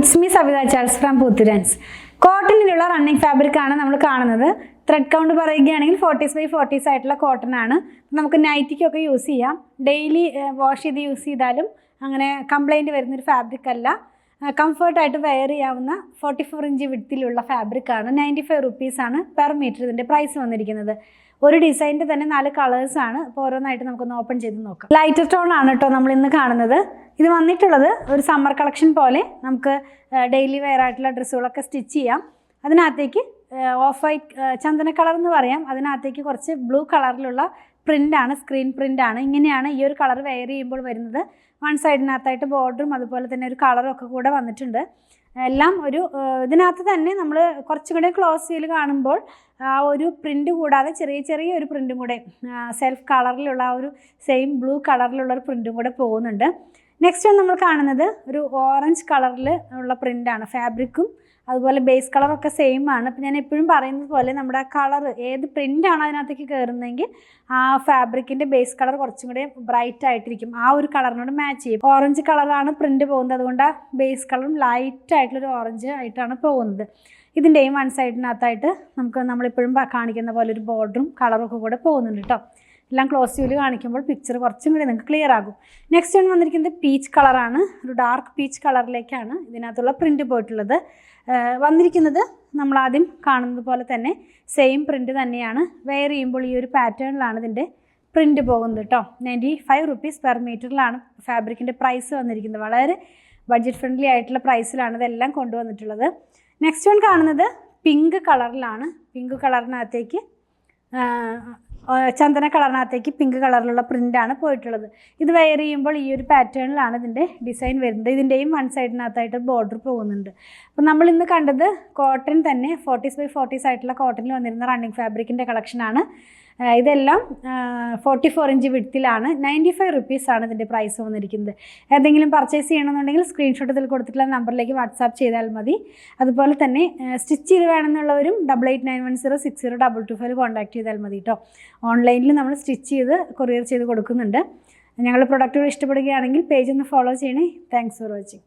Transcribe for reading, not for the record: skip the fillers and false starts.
It's me Savitha Charles from Puthurans. കോട്ടണിലുള്ള running fabric ആണ് നമ്മൾ കാണുന്നത്. ത്രെഡ് കൗണ്ട് പറയുകയാണെങ്കിൽ 40s by 40s ആയിട്ടുള്ള കോട്ടൺ ആണ്. നമുക്ക് നൈറ്റിക്കൊക്കെ യൂസ് ചെയ്യാം. ഡെയിലി വാഷ് ചെയ്ത് യൂസ് ചെയ്താലും അങ്ങനെ കംപ്ലൈൻറ്റ് വരുന്നൊരു ഫാബ്രിക് അല്ല. കംഫർട്ടായിട്ട് വെയർ ചെയ്യാവുന്ന 44 ഇഞ്ച് വിഡ്ത്തിലുള്ള ഫാബ്രിക്കാണ്. 95 റുപ്പീസാണ് പെർ മീറ്റർ ഇതിൻ്റെ പ്രൈസ് വന്നിരിക്കുന്നത്. ഒരു ഡിസൈനിൻ്റെ തന്നെ 4 കളേഴ്സാണ്. അപ്പോൾ ഓരോന്നായിട്ട് നമുക്കൊന്ന് ഓപ്പൺ ചെയ്ത് നോക്കാം. ലൈറ്റർ ടോൺ ആണ് കേട്ടോ നമ്മൾ ഇന്ന് കാണുന്നത്. ഇത് വന്നിട്ടുള്ളത് ഒരു സമ്മർ കളക്ഷൻ പോലെ നമുക്ക് ഡെയിലി വെയർ ആയിട്ടുള്ള ഡ്രസ്സുകളൊക്കെ സ്റ്റിച്ച് ചെയ്യാം. അതിനകത്തേക്ക് ഓഫ് വൈറ്റ് ചന്ദന കളർ എന്ന് പറയാം. അതിനകത്തേക്ക് കുറച്ച് ബ്ലൂ കളറിലുള്ള പ്രിൻ്റാണ്, സ്ക്രീൻ പ്രിൻ്റാണ്. ഇങ്ങനെയാണ് ഈ ഒരു കളർ വെയർ ചെയ്യുമ്പോൾ വരുന്നത്. വൺ സൈഡിനകത്തായിട്ട് ബോർഡറും അതുപോലെ തന്നെ ഒരു കളറും ഒക്കെ കൂടെ വന്നിട്ടുണ്ട്. എല്ലാം ഒരു ഇതിനകത്ത് തന്നെ നമ്മൾ കുറച്ചും കൂടെ ക്ലോസ് വ്യൂ കാണുമ്പോൾ ആ ഒരു പ്രിൻ്റ് കൂടാതെ ചെറിയ ഒരു പ്രിൻറ്റും കൂടെ സെൽഫ് കളറിലുള്ള ആ ഒരു സെയിം ബ്ലൂ കളറിലുള്ള ഒരു പ്രിൻറ്റും കൂടെ പോകുന്നുണ്ട്. നെക്സ്റ്റ് നമ്മൾ കാണുന്നത് ഒരു ഓറഞ്ച് കളറിൽ ഉള്ള പ്രിൻ്റാണ്. ഫാബ്രിക്കും അതുപോലെ ബേസ് കളറൊക്കെ സെയിം ആണ്. അപ്പോൾ ഞാൻ എപ്പോഴും പറയുന്നത് പോലെ നമ്മുടെ ആ കളർ ഏത് പ്രിൻ്റാണ് അതിനകത്തേക്ക് കയറുന്നതെങ്കിൽ ആ ഫാബ്രിക്കിൻ്റെ ബേസ് കളർ കുറച്ചും കൂടെ ബ്രൈറ്റ് ആയിട്ടിരിക്കും. ആ ഒരു കളറിനോട് മാച്ച് ചെയ്യും. ഓറഞ്ച് കളറാണ് പ്രിൻ്റ് പോകുന്നത്, അതുകൊണ്ട് ആ ബേസ് കളറും ലൈറ്റ് ആയിട്ടുള്ളൊരു ഓറഞ്ച് ആയിട്ടാണ് പോകുന്നത്. ഇതിൻ്റെയും വൺ സൈഡിനകത്തായിട്ട് നമ്മളിപ്പോഴും കാണിക്കുന്ന പോലെ ഒരു ബോർഡറും കളറും ഒക്കെ കൂടെ പോകുന്നുണ്ട് കേട്ടോ. എല്ലാം ക്ലോസ് വ്യൂവിൽ കാണിക്കുമ്പോൾ പിക്ചർ കുറച്ചും കൂടി നിങ്ങൾക്ക് ക്ലിയർ ആകും. നെക്സ്റ്റ് ആണ് വന്നിരിക്കുന്നത് പീച്ച് കളറാണ്. ഒരു ഡാർക്ക് പീച്ച് കളറിലേക്കാണ് ഇതിനകത്തുള്ള പ്രിൻ്റ് പോയിട്ടുള്ളത്. വന്നിരിക്കുന്നത് നമ്മളാദ്യം കാണുന്നത് പോലെ തന്നെ സെയിം പ്രിൻ്റ് തന്നെയാണ്. വെയർ ചെയ്യുമ്പോൾ ഈ ഒരു പാറ്റേണിലാണ് ഇതിൻ്റെ പ്രിൻ്റ് പോകുന്നത് കേട്ടോ. 95 റുപ്പീസ് പെർ മീറ്ററിലാണ് ഫാബ്രിക്കിൻ്റെ പ്രൈസ് വന്നിരിക്കുന്നത്. വളരെ ബഡ്ജറ്റ് ഫ്രണ്ട്ലി ആയിട്ടുള്ള പ്രൈസിലാണ് ഇതെല്ലാം കൊണ്ടുവന്നിട്ടുള്ളത്. നെക്സ്റ്റ് വൺ കാണുന്നത് പിങ്ക് കളറിലാണ്. പിങ്ക് കളറിനകത്തേക്ക് ചന്ദന കളറിനകത്തേക്ക് പിങ്ക് കളറിലുള്ള പ്രിൻ്റാണ് പോയിട്ടുള്ളത്. ഇത് വെയർ ചെയ്യുമ്പോൾ ഈ ഒരു പാറ്റേണിലാണ് ഇതിൻ്റെ ഡിസൈൻ വരുന്നത്. ഇതിൻ്റെയും വൺ സൈഡിനകത്തായിട്ട് ബോർഡർ പോകുന്നുണ്ട്. അപ്പോൾ നമ്മളിന്ന് കണ്ടത് കോട്ടൺ തന്നെ 40s by 40s ആയിട്ടുള്ള കോട്ടണിൽ വന്നിരുന്ന റണ്ണിങ് ഫാബ്രിക്കിൻ്റെ കളക്ഷനാണ്. ഇതെല്ലാം 44 ഇഞ്ച് വിഡ്ത്തിലാണ്. 95 റുപ്പീസാണ് ഇതിൻ്റെ പ്രൈസ് വന്നിരിക്കുന്നത്. ഏതെങ്കിലും പർച്ചേസ് ചെയ്യണമെന്നുണ്ടെങ്കിൽ സ്ക്രീൻഷോട്ട് ഇതിൽ കൊടുത്തിട്ടുള്ള നമ്പറിലേക്ക് വാട്സാപ്പ് ചെയ്താൽ മതി. അതുപോലെ തന്നെ സ്റ്റിച്ച് ചെയ്ത് വേണമെന്നുള്ളവരും 8891060225 കോൺടാക്ട് ചെയ്താൽ മതി കേട്ടോ. ഓൺലൈനിൽ നമ്മൾ സ്റ്റിച്ച് ചെയ്ത് കൊറിയർ ചെയ്ത് കൊടുക്കുന്നുണ്ട്. ഞങ്ങളുടെ പ്രൊഡക്റ്റുകൾ ഇഷ്ടപ്പെടുകയാണെങ്കിൽ പേജ് ഒന്ന് ഫോളോ ചെയ്യണേ. Thanks for watching.